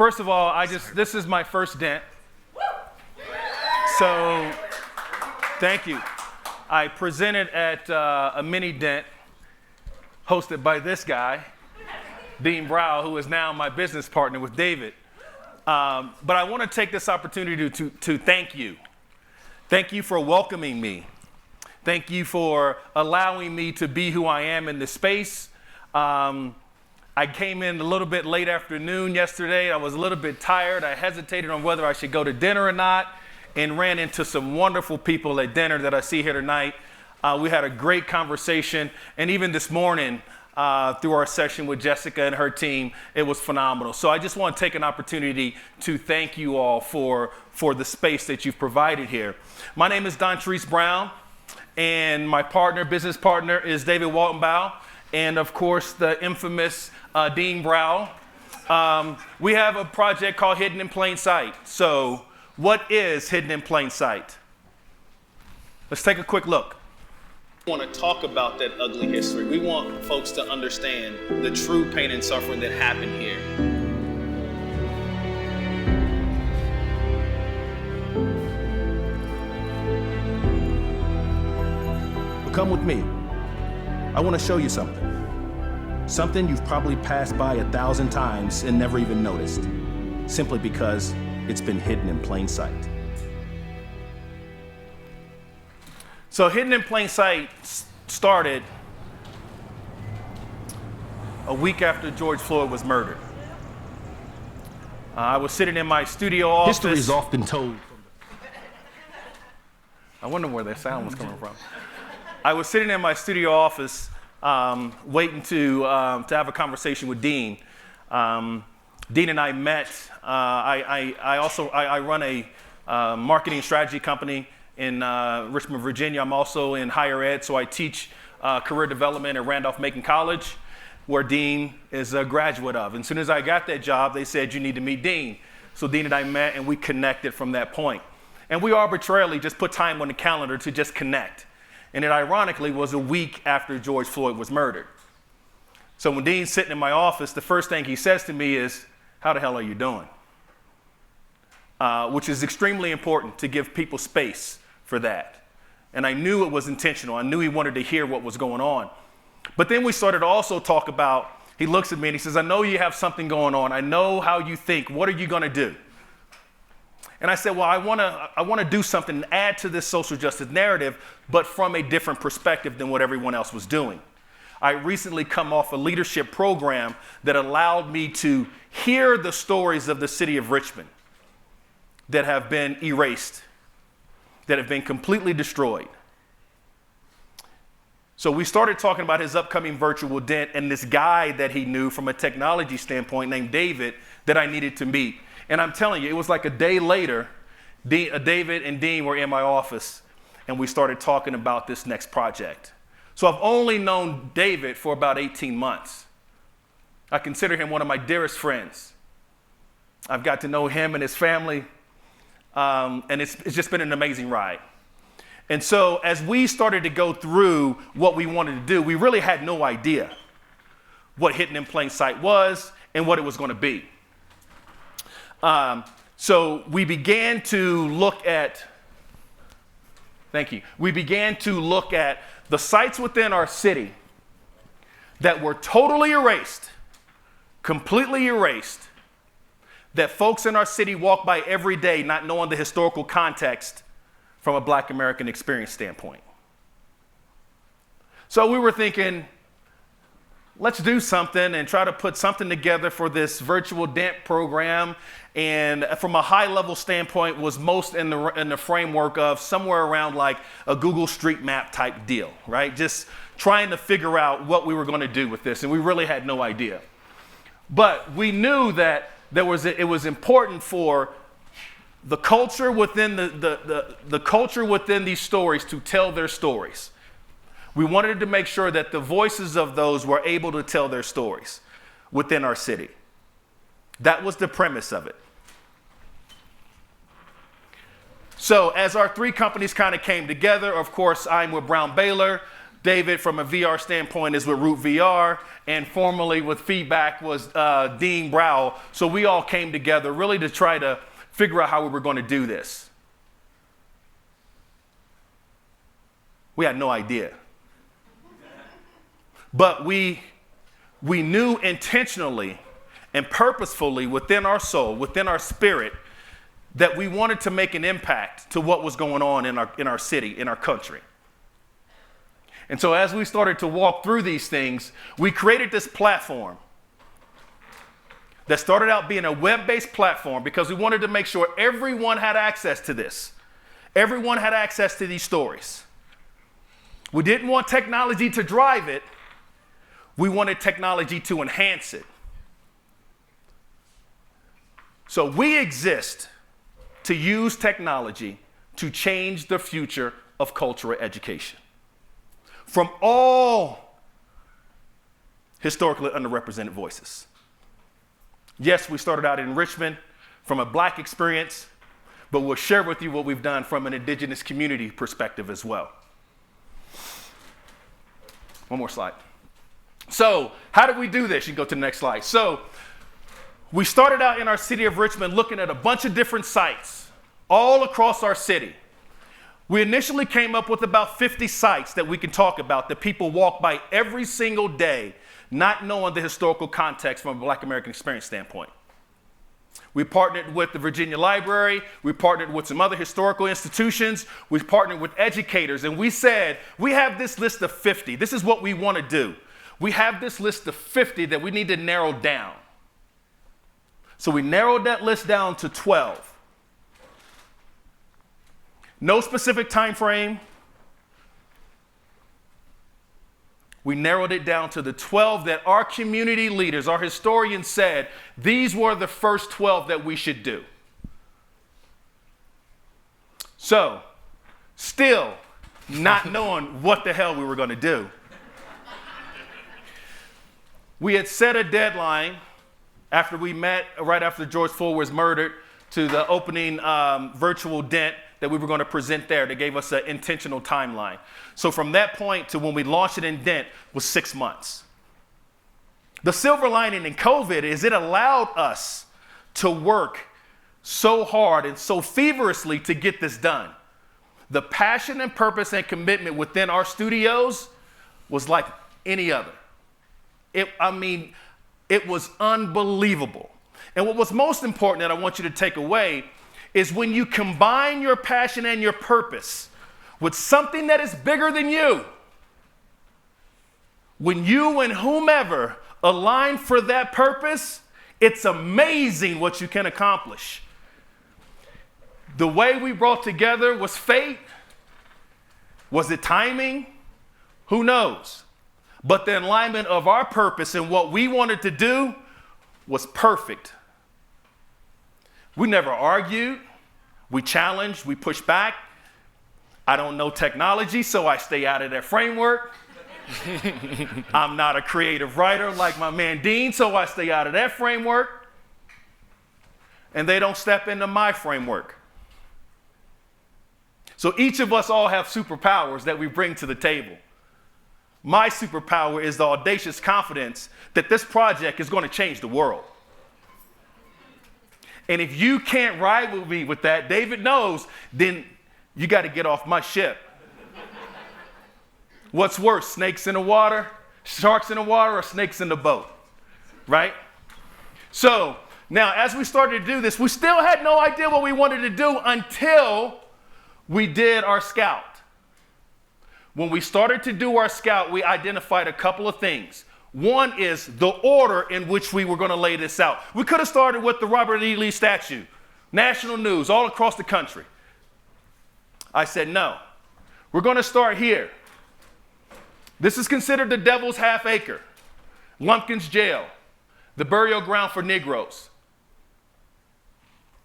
First of all, this is my first Dent. So, thank you. I presented at a mini Dent hosted by this guy, Dean Brow, who is now my business partner with David. But I want to take this opportunity to thank you. Thank you for welcoming me. Thank you for allowing me to be who I am in this space. I came in a little bit late afternoon yesterday. I was a little bit tired. I hesitated on whether I should go to dinner or not, and ran into some wonderful people at dinner that I see here tonight. We had a great conversation, and even this morning, through our session with Jessica and her team, it was phenomenal. So I just want to take an opportunity to thank you all for the space that you've provided here. My name is Dontrese Brown, and my business partner is David Waltenbaugh, and of course the infamous Dean Brow. We have a project called Hidden in Plain Sight. So what is Hidden in Plain Sight? Let's take a quick look. We want to talk about that ugly history. We want folks to understand the true pain and suffering that happened here. Come with me. I want to show you something. Something you've probably passed by 1,000 times and never even noticed, simply because it's been hidden in plain sight. So Hidden in Plain Sight started a week after George Floyd was murdered. I was sitting in my studio office. History is often told. I wonder where that sound was coming from. I was sitting in my studio office waiting to have a conversation with Dean. Dean and I met. I run a marketing strategy company in Richmond, Virginia. I'm also in higher ed, so I teach career development at Randolph-Macon College, where Dean is a graduate of. And as soon as I got that job, they said, you need to meet Dean. So Dean and I met, and we connected from that point. And we arbitrarily just put time on the calendar to just connect. And it ironically was a week after George Floyd was murdered. So when Dean's sitting in my office, the first thing he says to me is, how the hell are you doing? Which is extremely important to give people space for that. And I knew it was intentional. I knew he wanted to hear what was going on. But then we started to also talk about, he looks at me and he says, I know you have something going on. I know how you think. What are you going to do? And I said, well, I want to do something and add to this social justice narrative, but from a different perspective than what everyone else was doing. I recently come off a leadership program that allowed me to hear the stories of the city of Richmond that have been erased, that have been completely destroyed. So we started talking about his upcoming virtual Dent and this guy that he knew from a technology standpoint named David that I needed to meet. And I'm telling you, it was like a day later, David and Dean were in my office, and we started talking about this next project. So I've only known David for about 18 months. I consider him one of my dearest friends. I've got to know him and his family, and it's just been an amazing ride. And so as we started to go through what we wanted to do, we really had no idea what Hidden in Plain Sight was and what it was going to be. So we began to look at, we began to look at the sites within our city that were totally erased, completely erased, that folks in our city walk by every day not knowing the historical context from a Black American experience standpoint. So we were thinking, let's do something and try to put something together for this virtual Dent program. And from a high level standpoint was most in the framework of somewhere around like a Google Street Map type deal, right? Just trying to figure out what we were going to do with this. And we really had no idea. But we knew that it was important for the culture within the culture within these stories to tell their stories. We wanted to make sure that the voices of those were able to tell their stories within our city. That was the premise of it. So as our three companies kind of came together, of course, I'm with Brown Baylor. David, from a VR standpoint, is with Root VR, and formerly with feedback was Dean Brow. So we all came together really to try to figure out how we were going to do this. We had no idea. But we knew intentionally and purposefully within our soul, within our spirit, that we wanted to make an impact to what was going on in our city, in our country. And so as we started to walk through these things, we created this platform that started out being a web-based platform because we wanted to make sure everyone had access to this. Everyone had access to these stories. We didn't want technology to drive it. We wanted technology to enhance it. So we exist to use technology to change the future of cultural education. From all historically underrepresented voices. Yes, we started out in Richmond from a Black experience, but we'll share with you what we've done from an indigenous community perspective as well. One more slide. So how did we do this? You can go to the next slide. So we started out in our city of Richmond looking at a bunch of different sites all across our city. We initially came up with about 50 sites that we can talk about that people walk by every single day, not knowing the historical context from a Black American experience standpoint. We partnered with the Virginia Library. We partnered with some other historical institutions. We partnered with educators, and we said, we have this list of 50. This is what we want to do. We have this list of 50 that we need to narrow down. So we narrowed that list down to 12. No specific time frame. We narrowed it down to the 12 that our community leaders, our historians said, these were the first 12 that we should do. So, still not knowing what the hell we were going to do, we had set a deadline after we met, right after George Floyd was murdered, to the opening virtual Dent that we were going to present there. They gave us an intentional timeline. So from that point to when we launched it in Dent was 6 months. The silver lining in COVID is it allowed us to work so hard and so feverishly to get this done. The passion and purpose and commitment within our studios was like any other. It was unbelievable. And what was most important that I want you to take away is when you combine your passion and your purpose with something that is bigger than you, when you and whomever align for that purpose, it's amazing what you can accomplish. The way we brought together was fate. Was it timing? Who knows? But the alignment of our purpose and what we wanted to do was perfect. We never argued. We challenged. We pushed back. I don't know technology, so I stay out of that framework. I'm not a creative writer like my man Dean, so I stay out of that framework. And they don't step into my framework. So each of us all have superpowers that we bring to the table. My superpower is the audacious confidence that this project is going to change the world. And if you can't ride with me with that, David knows, then you got to get off my ship. What's worse, snakes in the water, sharks in the water, or snakes in the boat, right? So now as we started to do this, we still had no idea what we wanted to do until we did our scout. When we started to do our scout, we identified a couple of things. One is the order in which we were going to lay this out. We could have started with the Robert E. Lee statue, national news all across the country. I said, no, we're going to start here. This is considered the Devil's Half Acre, Lumpkin's Jail, the burial ground for Negroes.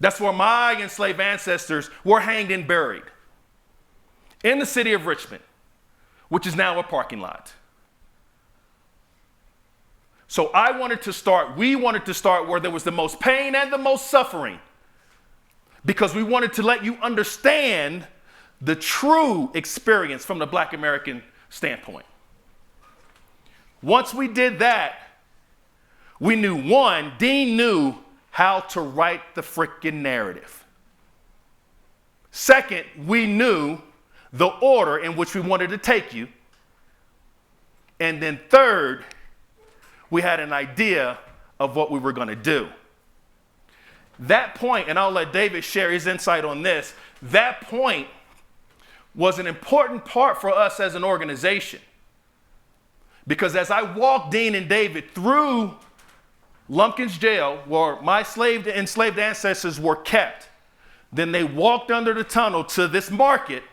That's where my enslaved ancestors were hanged and buried in the city of Richmond, which is now a parking lot. So we wanted to start where there was the most pain and the most suffering, because we wanted to let you understand the true experience from the Black American standpoint. Once we did that, we knew, one, Dean knew how to write the frickin' narrative. Second, we knew the order in which we wanted to take you. And then third, we had an idea of what we were going to do. That point, and I'll let David share his insight on this, that point was an important part for us as an organization. Because as I walked Dean and David through Lumpkin's jail, where my enslaved ancestors were kept, then they walked under the tunnel to this market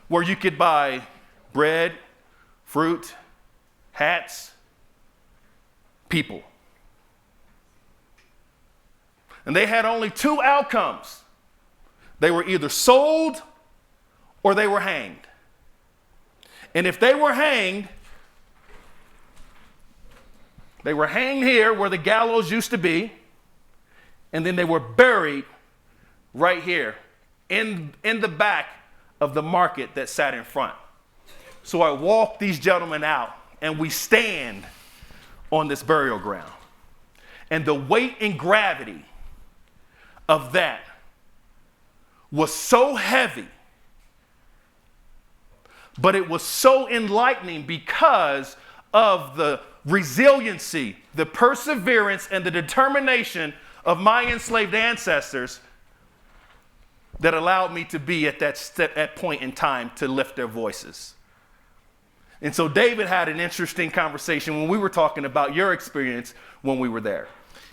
where you could buy bread, fruit, hats, people. And they had only two outcomes. They were either sold or they were hanged. And if they were hanged here where the gallows used to be, and then they were buried right here in the back of the market that sat in front. So I walk these gentlemen out, and we stand on this burial ground. And the weight and gravity of that was so heavy, but it was so enlightening because of the resiliency, the perseverance, and the determination of my enslaved ancestors that allowed me to be at that point in time to lift their voices. And so David had an interesting conversation when we were talking about your experience when we were there.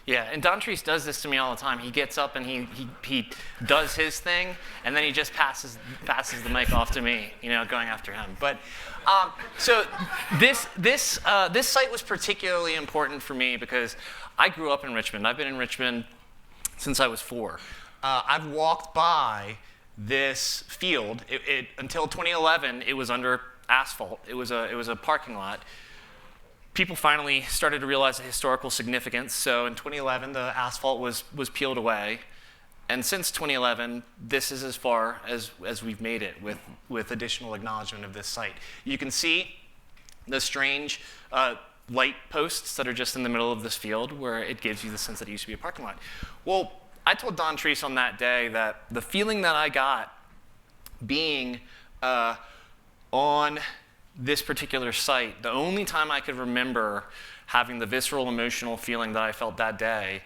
Yeah, and Dontrese does this to me all the time. He gets up and he does his thing, and then he just passes the mic off to me, going after him. But so this site was particularly important for me because I grew up in Richmond. I've been in Richmond since I was 4. I've walked by this field. Until 2011, it was under asphalt. It was a parking lot. People finally started to realize the historical significance. So in 2011, the asphalt was peeled away. And since 2011, this is as far as we've made it with additional acknowledgement of this site. You can see the strange light posts that are just in the middle of this field where it gives you the sense that it used to be a parking lot. Well, I told Dontrese on that day that the feeling that I got being on this particular site, the only time I could remember having the visceral emotional feeling that I felt that day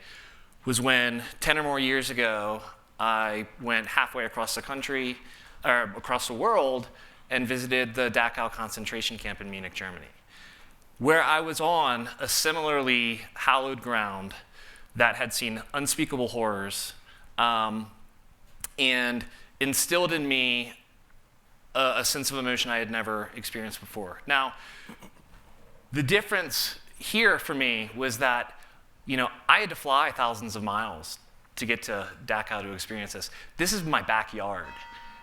was when 10 or more years ago, I went halfway across the country, or across the world, and visited the Dachau concentration camp in Munich, Germany, where I was on a similarly hallowed ground that had seen unspeakable horrors and instilled in me a sense of emotion I had never experienced before. Now, the difference here for me was that, I had to fly thousands of miles to get to Dachau to experience this. This is my backyard,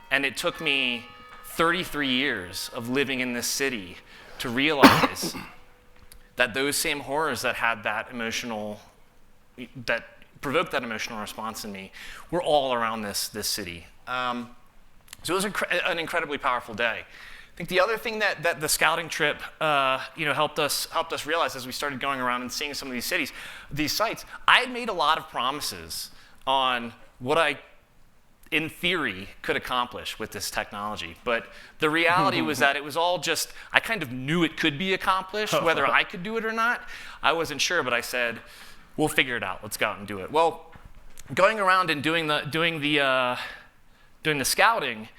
and it took me 33 years of living in this city to realize that those same horrors that had that provoked that emotional response in me were all around this city. So it was an incredibly powerful day. I think the other thing that the scouting trip helped us realize as we started going around and seeing some of these sites, I had made a lot of promises on what I, in theory, could accomplish with this technology. But the reality was that it was all just, I kind of knew it could be accomplished, whether I could do it or not. I wasn't sure, but I said, we'll figure it out. Let's go out and do it. Well, going around and doing the scouting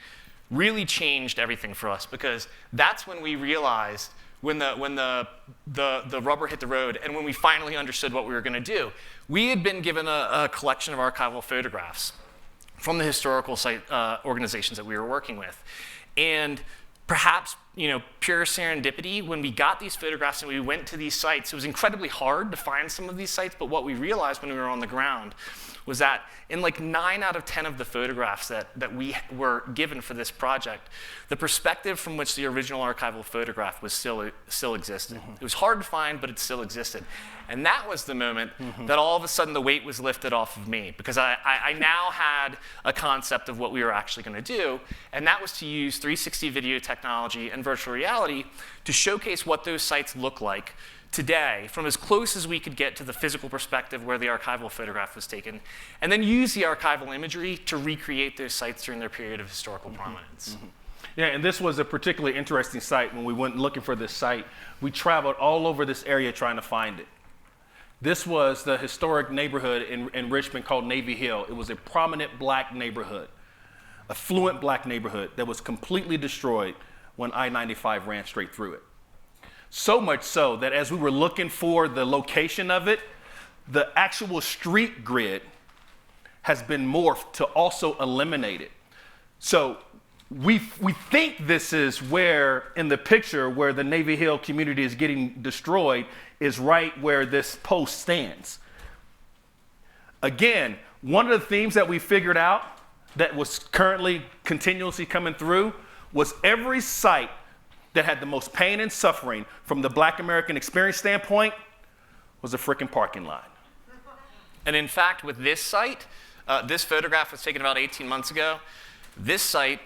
really changed everything for us, because that's when we realized, when the rubber hit the road and when we finally understood what we were going to do. We had been given a collection of archival photographs from the historical site organizations that we were working with. And perhaps, pure serendipity, when we got these photographs and we went to these sites, it was incredibly hard to find some of these sites, but what we realized when we were on the ground was that in like 9 out of 10 of the photographs that we were given for this project, the perspective from which the original archival photograph was still existed. Mm-hmm. It was hard to find, but it still existed. And that was the moment that all of a sudden the weight was lifted off of me, because I now had a concept of what we were actually going to do, and that was to use 360 video technology and and virtual reality to showcase what those sites look like today from as close as we could get to the physical perspective where the archival photograph was taken, and then use the archival imagery to recreate those sites during their period of historical prominence. Yeah, and this was a particularly interesting site. When we went looking for this site, we traveled all over this area trying to find it. This was the historic neighborhood in Richmond called Navy Hill. It was a prominent black neighborhood, affluent black neighborhood that was completely destroyed when I-95 ran straight through it. So much so that as we were looking for the location of it, the actual street grid has been morphed to also eliminate it. So we think this is where, in the picture, where the Navy Hill community is getting destroyed, is right where this post stands. Again, one of the themes that we figured out that was currently continuously coming through was every site that had the most pain and suffering from the Black American experience standpoint was a freaking parking lot. And in fact, with this site, this photograph was taken about 18 months ago. This site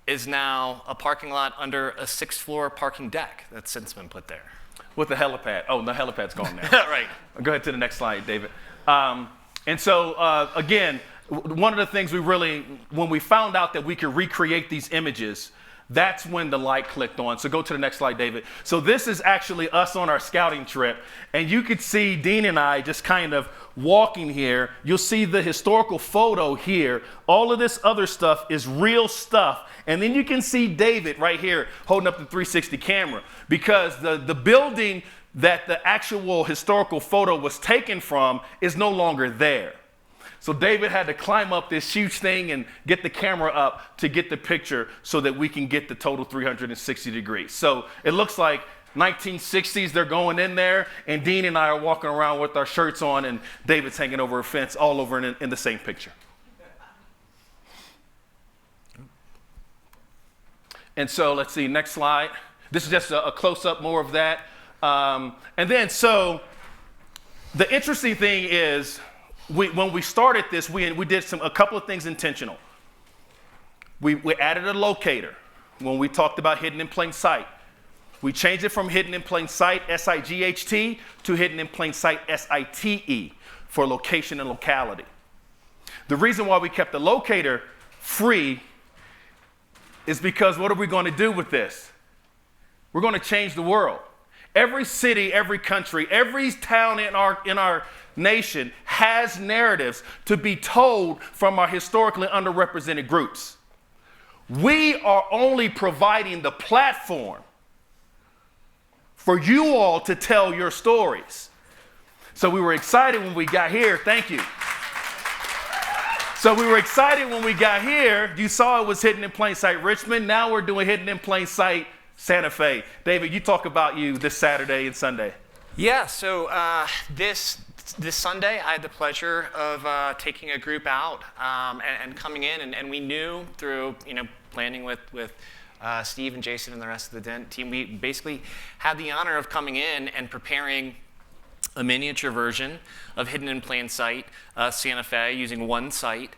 is now a parking lot under a 6th-floor parking deck that's since been put there. With the helipad. Oh, the helipad's gone now. Right. Go ahead to the next slide, David. And so, again, one of the things when we found out that we could recreate these images, that's when the light clicked on. So go to the next slide, David. So this is actually us on our scouting trip. And you could see Dean and I just kind of walking here. You'll see the historical photo here. All of this other stuff is real stuff. And then you can see David right here holding up the 360 camera, because the building that the actual historical photo was taken from is no longer there. So David had to climb up this huge thing and get the camera up to get the picture so that we can get the total 360 degrees. So it looks like 1960s, they're going in there, and Dean and I are walking around with our shirts on, and David's hanging over a fence all over in the same picture. And so let's see, next slide. This is just a close-up more of that. And then, so the interesting thing is, when we started this, we did a couple of things intentional. We added a locator when we talked about hidden in plain sight. We changed it from hidden in plain sight, S-I-G-H-T, to hidden in plain sight, S-I-T-E, for location and locality. The reason why we kept the locator free is because what are we going to do with this? We're going to change the world. Every city, every country, every town in our nation has narratives to be told from our historically underrepresented groups. We are only providing the platform for you all to tell your stories. So we were excited when we got here. Thank you. So we were excited when we got here. You saw it was hidden in plain sight Richmond. Now we're doing hidden in plain sight Santa Fe. David, you talk about you this Saturday and Sunday. Yeah, so this Sunday, I had the pleasure of taking a group out and coming in, and we knew through planning with Steve and Jason and the rest of the Dent team, we basically had the honor of coming in and preparing a miniature version of Hidden in Plain Sight Santa Fe using one site,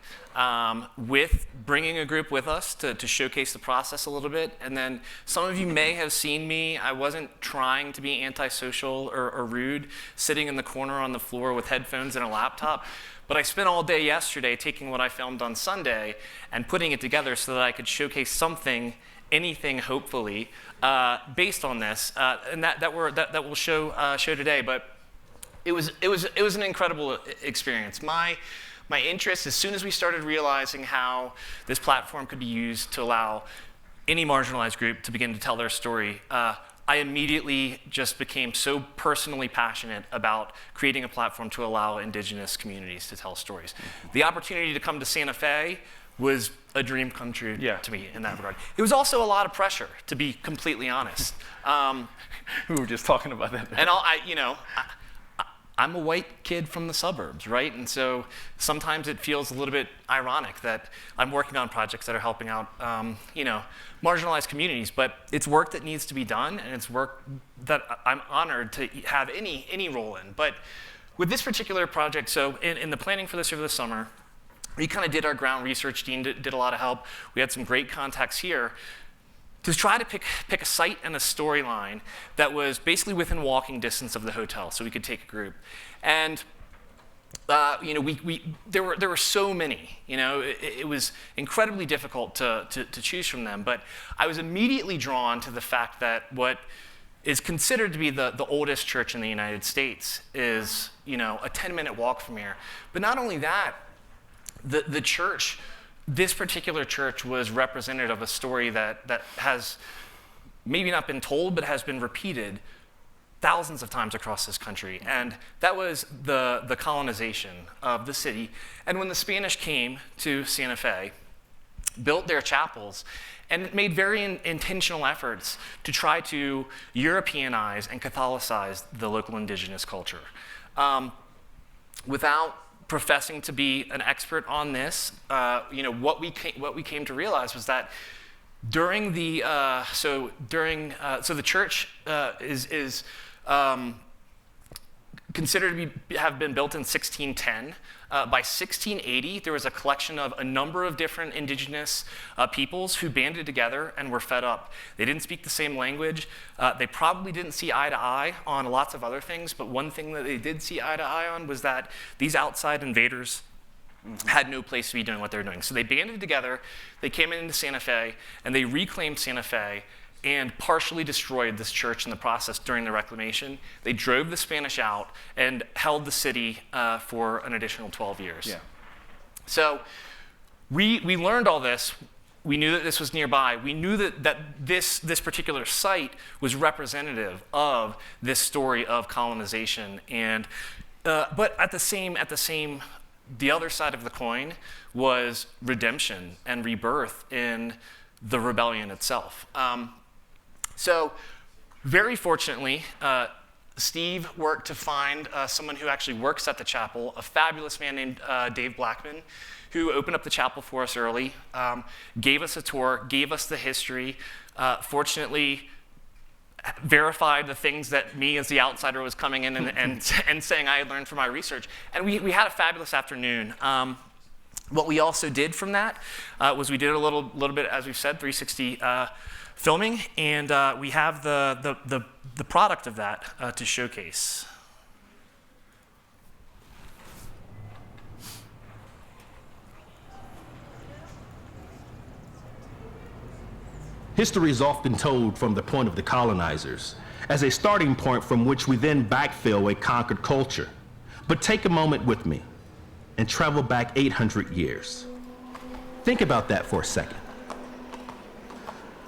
with bringing a group with us to showcase the process a little bit. And then some of you may have seen me. I wasn't trying to be antisocial or rude, sitting in the corner on the floor with headphones and a laptop. But I spent all day yesterday taking what I filmed on Sunday and putting it together so that I could showcase something, anything, hopefully, based on this, and that we'll show today. But it was an incredible experience. My interest, as soon as we started realizing how this platform could be used to allow any marginalized group to begin to tell their story, I immediately just became so personally passionate about creating a platform to allow indigenous communities to tell stories. The opportunity to come to Santa Fe was a dream come true to me in that regard. It was also a lot of pressure, to be completely honest. We were just talking about that. And I'm a white kid from the suburbs, right? And so sometimes it feels a little bit ironic that I'm working on projects that are helping out, marginalized communities. But it's work that needs to be done, and it's work that I'm honored to have any role in. But with this particular project, so in the planning for this over the summer, we kind of did our ground research. Dean did a lot of help. We had some great contacts here. to try to pick a site and a storyline that was basically within walking distance of the hotel, so we could take a group. And there were so many. It was incredibly difficult to choose from them. But I was immediately drawn to the fact that what is considered to be the oldest church in the United States is a 10-minute walk from here. But not only that, the church. This particular church was representative of a story that has maybe not been told, but has been repeated thousands of times across this country. And that was the colonization of the city. And when the Spanish came to Santa Fe, built their chapels, and made very intentional efforts to try to Europeanize and Catholicize the local indigenous culture. Without professing to be an expert on this, what we came to realize was that during the the church is considered to have been built in 1610. By 1680, there was a collection of a number of different indigenous peoples who banded together and were fed up. They didn't speak the same language. They probably didn't see eye to eye on lots of other things, but one thing that they did see eye to eye on was that these outside invaders had no place to be doing what they were doing. So they banded together, they came into Santa Fe, and they reclaimed Santa Fe and partially destroyed this church in the process during the Reclamation. They drove the Spanish out and held the city for an additional 12 years. Yeah. So we learned all this. We knew that this was nearby. We knew that this particular site was representative of this story of colonization. And but at the other side of the coin was redemption and rebirth in the rebellion itself. So very fortunately, Steve worked to find someone who actually works at the chapel, a fabulous man named Dave Blackman, who opened up the chapel for us early, gave us a tour, gave us the history, fortunately verified the things that me as the outsider was coming in and saying I had learned from my research. And we had a fabulous afternoon. What we also did from that was we did a little bit, as we've said, 360 filming, and we have the product of that to showcase. History is often told from the point of the colonizers, as a starting point from which we then backfill a conquered culture. But take a moment with me and travel back 800 years. Think about that for a second.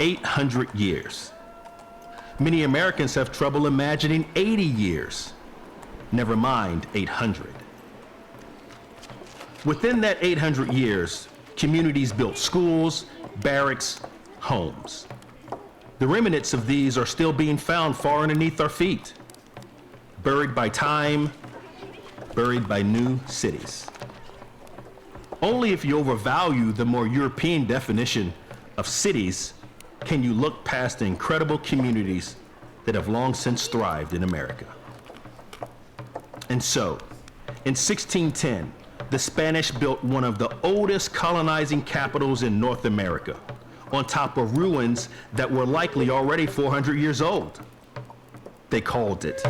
800 years. Many Americans have trouble imagining 80 years, never mind 800. Within that 800 years, communities built schools, barracks, homes. The remnants of these are still being found far underneath our feet, buried by time, buried by new cities. Only if you overvalue the more European definition of cities can you look past the incredible communities that have long since thrived in America. And so, in 1610, the Spanish built one of the oldest colonizing capitals in North America, on top of ruins that were likely already 400 years old. They called it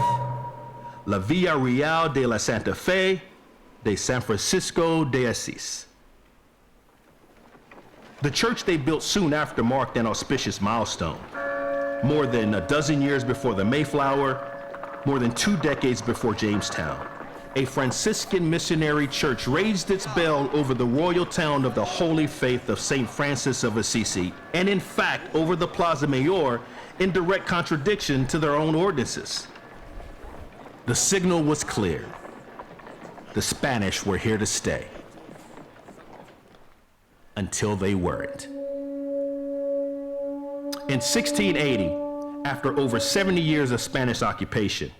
La Villa Real de la Santa Fe de San Francisco de Asís. The church they built soon after marked an auspicious milestone. More than a dozen years before the Mayflower, more than 2 decades before Jamestown, a Franciscan missionary church raised its bell over the royal town of the Holy Faith of St. Francis of Assisi, and in fact over the Plaza Mayor, in direct contradiction to their own ordinances. The signal was clear. The Spanish were here to stay. Until they weren't. In 1680, after over 70 years of Spanish occupation,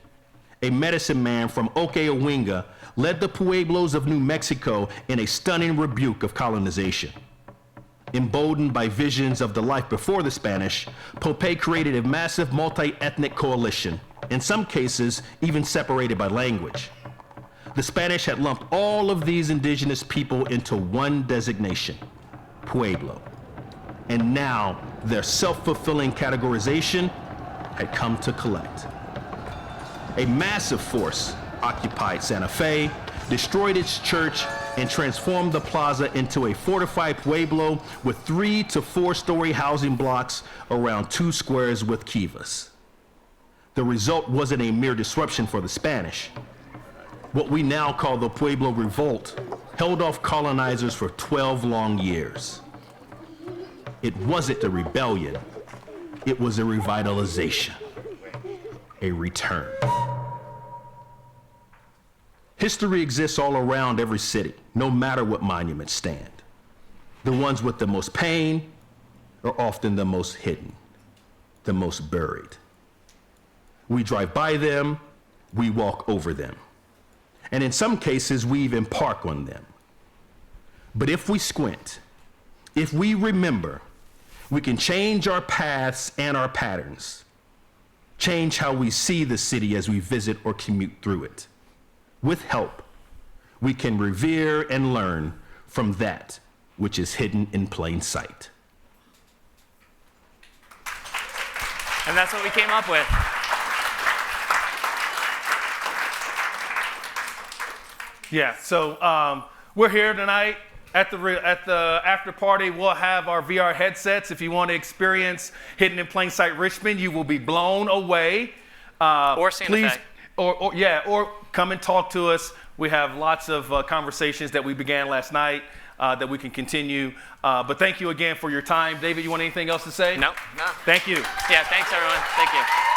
a medicine man from Okeowinga led the Pueblos of New Mexico in a stunning rebuke of colonization. Emboldened by visions of the life before the Spanish, Pope created a massive multi-ethnic coalition, in some cases even separated by language. The Spanish had lumped all of these indigenous people into one designation, Pueblo. And now their self-fulfilling categorization had come to collect. A massive force occupied Santa Fe, destroyed its church, and transformed the plaza into a fortified pueblo with 3 to 4 story housing blocks around 2 squares with kivas. The result wasn't a mere disruption for the Spanish. What we now call the Pueblo Revolt held off colonizers for 12 long years. It wasn't a rebellion, it was a revitalization, a return. History exists all around every city, no matter what monuments stand. The ones with the most pain are often the most hidden, the most buried. We drive by them, we walk over them. And in some cases, we even park on them. But if we squint, if we remember, we can change our paths and our patterns, change how we see the city as we visit or commute through it. With help, we can revere and learn from that which is hidden in plain sight. And that's what we came up with. Yeah, so we're here tonight at the after party. We'll have our VR headsets. If you want to experience Hidden in Plain Sight Richmond, you will be blown away. Or Santa Fe. Or come and talk to us. We have lots of conversations that we began last night that we can continue. But thank you again for your time. David, you want anything else to say? No. Thank you. Yeah, thanks everyone. Thank you.